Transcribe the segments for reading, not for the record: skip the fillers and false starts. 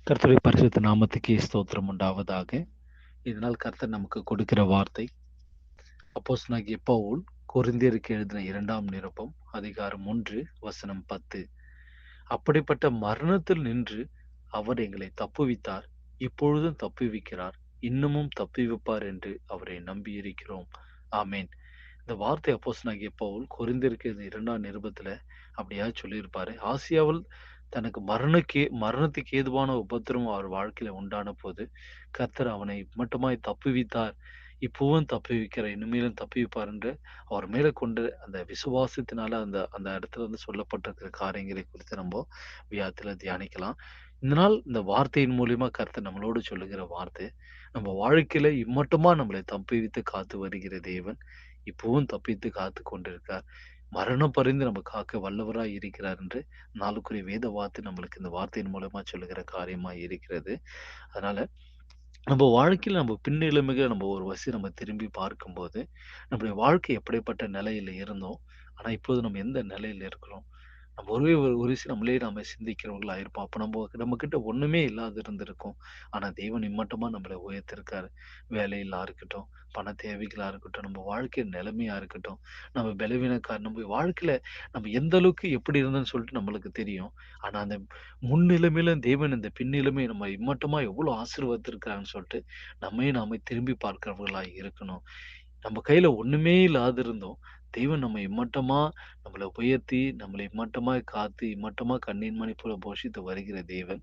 கர்த்தருடைய பரிசுத்த நாமத்துக்கே ஸ்தோத்திரம் உண்டாவதாக. இதனால் கர்த்தர் நமக்கு கொடுக்கிற வார்த்தை அப்போஸ்தலனாகிய பவுல் கொரிந்தியருக்கு எழுதின 2 நிருபம் அதிகாரம் 1 வசனம் 10. அப்படிப்பட்ட மரணத்தில் நின்று அவர் எங்களை தப்புவித்தார், இப்பொழுதும் தப்புவிக்கிறார், இன்னமும் தப்புவிப்பார் என்று அவரை நம்பி இருக்கிறோம். ஆமேன். இந்த வார்த்தை அப்போஸ்தலனாகிய பவுல் கொரிந்தியருக்கு எழுதின 2 நிருபத்துல அப்படியா சொல்லியிருப்பாரு. ஆசியாவில் தனக்கு மரணத்துக்கு ஏதுவான உபத்திரம் அவர் வாழ்க்கையில உண்டான போது கர்த்தர் அவனை மட்டுமாய் தப்புவித்தார், இப்பவும் தப்புவிக்கிறார், இனிமேலும் தப்புவிப்பார் என்று அவர் மேல கொண்டு அந்த விசுவாசத்தினால அந்த அந்த இடத்துல வந்து சொல்லப்பட்டிருக்கிற காரியங்களை குறித்து நம்ம வியாத்துல தியானிக்கலாம். இந்த நாள் இந்த வார்த்தையின் மூலியமா கர்த்தர் நம்மளோடு சொல்லுகிற வார்த்தை, நம்ம வாழ்க்கையில இம்மட்டுமா நம்மளை தப்புவித்து காத்து வருகிற தேவன் இப்பவும் தப்பித்து காத்து கொண்டிருக்கார். மரணம் பரிந்து நம்ம காக்க வல்லவராய் இருக்கிறார் என்று நாளுக்குரிய வேத வார்த்தை நம்மளுக்கு இந்த வார்த்தையின் மூலமா சொல்லுகிற காரியமா இருக்கிறது. அதனால நம்ம வாழ்க்கையில நம்ம பின்னிலைமைகளை நம்ம ஒரு நம்ம திரும்பி பார்க்கும்போது நம்முடைய வாழ்க்கை எப்படிப்பட்ட நிலையில இருந்தோம், ஆனா இப்போது நம்ம எந்த நிலையில இருக்கிறோம், நம்ம ஒரே ஒரு நம்மளே நாம சிந்திக்கிறவங்களா இருப்போம். அப்ப நம்ம கிட்ட ஒண்ணுமே இல்லாத இருந்திருக்கும். ஆனா தேவன் இம்மட்டமா நம்மளை உயர்த்திருக்காரு. வேலையிலா இருக்கட்டும், பண தேவைகளா இருக்கட்டும், நம்ம வாழ்க்கை நிலைமையா இருக்கட்டும், நம்ம பலவீனக்கார நம்ம வாழ்க்கையில நம்ம எந்த அளவுக்கு எப்படி இருந்தோம்னு சொல்லிட்டு நம்மளுக்கு தெரியும். ஆனா அந்த முன்னிலைமையில தேவன் இந்த பின்னிலைமை நம்ம இம்மட்டமா எவ்வளவு ஆசீர்வதித்திருக்காருன்னு சொல்லிட்டு நம்மையும் நாம திரும்பி பார்க்கிறவர்களா இருக்கணும். நம்ம கையில ஒண்ணுமே இல்லாது இருந்தோம். தெய்வம் நம்ம இம்மட்டமா நம்மள உயர்த்தி, நம்மள இம்மட்டமாய் காத்து, இம்மட்டமா கண்ணின் மணி போல போஷித்து வருகிற தேவன்,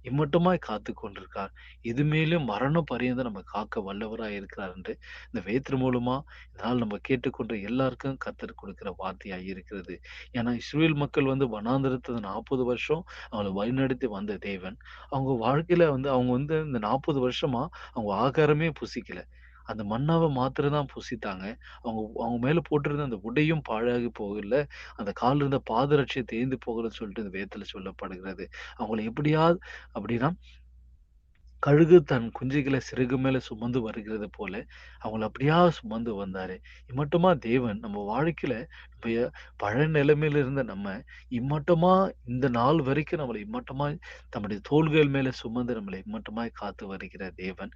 இம்மட்டமாய் காத்துக் கொண்டிருக்கார். இதுமேலும் மரணம் பரியந்தம் நம்ம காக்க வல்லவராய் இருக்கிறார் என்று இந்த வேத்திரு மூலமா இதனால் நம்ம கேட்டுக்கொண்ட எல்லாருக்கும் கர்த்தர் கொடுக்கிற வார்த்தையாய் இருக்கிறது. ஏன்னா இஸ்ரவேல் மக்கள் வந்து வனாந்திரத்துல 40 வருஷம் அவங்கள வழிநடத்தி வந்த தேவன், அவங்க வாழ்க்கையில வந்து அவங்க வந்து இந்த 40 வருஷமா அவங்க ஆகாரமே புசிக்கல. அந்த மன்னாவ மாத்திரம் தான் புசித்தாங்க. அவங்க அவங்க மேல போட்டிருந்த அந்த உடையும் பாழாகி போகல. அந்த கால்ல இருந்த பாதரட்சை தேய்ந்து போகலன்னு சொல்லிட்டு இந்த வேதத்துல சொல்லப்படுகிறது. அவங்கள எப்படியாவது அப்படின்னா கழுகு தன் குஞ்சுகளை சிறகு மேல சுமந்து வருகிறது போல அவங்கள அப்படியா சுமந்து வந்தாரு. இம்மட்டுமா தேவன் நம்ம வாழ்க்கையில நம்ம பழைய நிலைமையில இருந்த நம்ம இம்மட்டமா இந்த நாள் வரைக்கும் நம்மளை இம்மட்டமாய் தம்முடைய தோள்கள் மேல சுமந்து நம்மளை இம்மட்டமாய் காத்து வருகிற தேவன்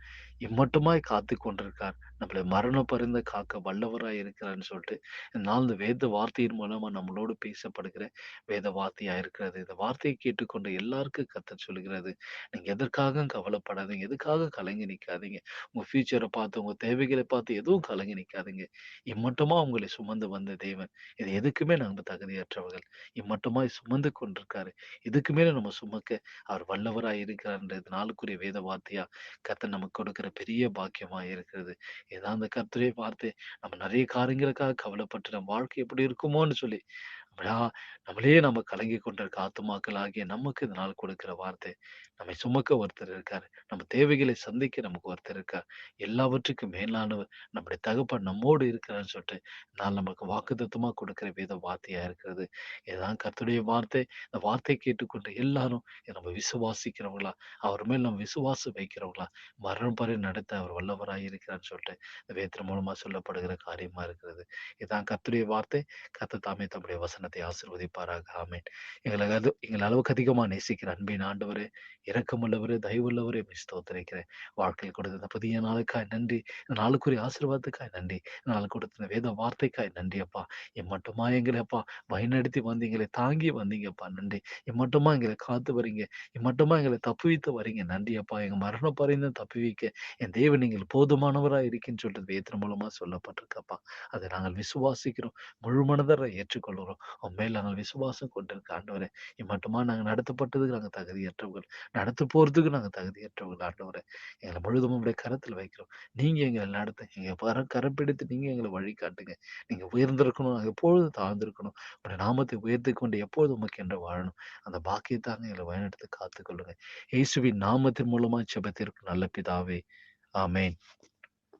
இம்மட்டமாய் காத்து கொண்டிருக்கார். நம்மளை மரணம் பரிந்த காக்க வல்லவராய் இருக்கிறார்னு சொல்லிட்டு இந்த நாள் இந்த வேத வார்த்தையின் மூலமா நம்மளோடு பேசப்படுகிற வேத வார்த்தையா இருக்கிறது. இந்த வார்த்தையை கேட்டுக்கொண்ட எல்லாருக்கும் கர்த்தர் சொல்லுகிறது, நீங்க எதற்காகவும் கவலைப்படாதீங்க. எதுக்காக கலங்கி நிக்காதீங்க. உங்க ஃபியூச்சர பார்த்து, உங்க தேவைகள பார்த்து எதுவும் கலங்கி நிக்காதீங்க. இம்மட்டுமா உங்களை சுமந்து வந்த தேவன். இது எதுக்குமே நாங்க தகுதியற்றவர்கள். இம்மட்டுமாய் சுமந்து கொண்டிருக்காரு. இதுக்கு மேல நம்ம சுமக்க அவர் வல்லவராய் இருக்கிறார்ன்றது நாளுக்குரிய வேத வார்த்தையா கர்த்தர் நமக்கு கொடுக்கிற பெரிய பாக்கியமா இருக்கிறது. இதான் அந்த கர்த்தருடைய வார்த்தை. நம்ம நெறைய காரியங்களுக்காக கவலைப்பட்டு நம்ம வாழ்க்கை எப்படி இருக்குமோன்னு சொல்லி நம்மளா நம்மளே நம்ம கலங்கி கொண்டிருக்க ஆத்துமாக்கள் ஆகிய நமக்கு இந்த நாள் கொடுக்கிற வார்த்தை. நம்மை சுமக்க ஒருத்தர் இருக்காரு. நம்ம தேவைகளை சந்திக்க நமக்கு ஒருத்தர் இருக்கார். எல்லாவற்றுக்கும் மேலானவர் நம்முடைய தகப்பன் நம்மோடு இருக்கிறார்ன்னு சொல்லிட்டு நான் நமக்கு வாக்குத்தத்தமா கொடுக்கிற வேத வார்த்தையா இருக்கிறது. இதுதான் கர்த்தருடைய வார்த்தை. இந்த வார்த்தை கேட்டுக்கொண்ட எல்லாரும் இதை நம்ம விசுவாசிக்கிறவங்களா, அவர் மேல் நம்ம விசுவாசம் வைக்கிறவங்களா, மரணம் பரி நடத்த அவர் வல்லவராய் இருக்கிறார்ன்னு சொல்லிட்டு இந்த வேதத்தின் மூலமா சொல்லப்படுகிற காரியமா இருக்கிறது. இதுதான் கர்த்தருடைய வார்த்தை. கர்த்தர் தாமே தம்முடைய வசனத்தை ஆசீர்வதிப்பாராக. ஆமென். எங்கள் அளவுக்கு அதிகமா நேசிக்கிற அன்பின் ஆண்டவரே, இரக்கமுள்ளவரே, தயவுள்ளவரே, உம்மை ஸ்தோத்திரிக்கிறேன். வாழ்க்கையில் கொடுத்த இந்த புதிய நாளுக்காய் நன்றி. இந்த நாளுக்குரிய ஆசீர்வாதத்துக்காய் நன்றி. இந்த நாள் கொடுத்த இந்த வேத வார்த்தைக்காய் நன்றி அப்பா. எம்மட்டுமா எங்களை அப்பா வழிநடத்தி வந்து எங்களை தாங்கி வந்தீங்கப்பா, நன்றி. எம்மட்டுமா எங்களை காத்து வரீங்க. எம்மட்டுமா எங்களை தப்புவித்து வரீங்க. நன்றி அப்பா. எங்க மரண பரியந்தம் தப்புவிக்க என் தேவன் நீங்கள் போதுமானவராய் இருக்கீன்னு சொல்லிட்டு வேதத்தின் மூலமா சொல்லப்பட்டிருக்கப்பா. அதை நாங்கள் விசுவாசிக்கிறோம். முழு மனதார ஏற்றுக்கொள்கிறோம். உன் மேல் நாங்கள் விசுவாசம் கொண்டிருக்க ஆண்டவரே, இம்மட்டுமா நாங்க நடத்தப்பட்டதுக்கு நாங்க தகுதியற்றவர்கள். நடத்த போறதுக்கு நாங்க தகுதியற்றவர்கள் ஆண்டவரே. எங்களை முழுதும் உம்முடைய கரத்துல வைக்கிறோம். நீங்க எங்களை நடத்த எங்க கரம் பிடித்து நீங்க எங்களை வழி காட்டுங்க. நீங்க உயர்ந்திருக்கணும், நாங்க எப்பொழுதும் தாழ்ந்திருக்கணும். உங்களுடைய நாமத்தை உயர்த்திக் கொண்டு எப்போதும் உமக்கு என்று வாழணும். அந்த பாக்கியத்தாங்க எங்களை வழிநடத்தி காத்துக்கொள்ளுங்க. இயேசுவின் நாமத்தின் மூலமா ஜெபத்திற்கு நல்ல பிதாவே. ஆமென்.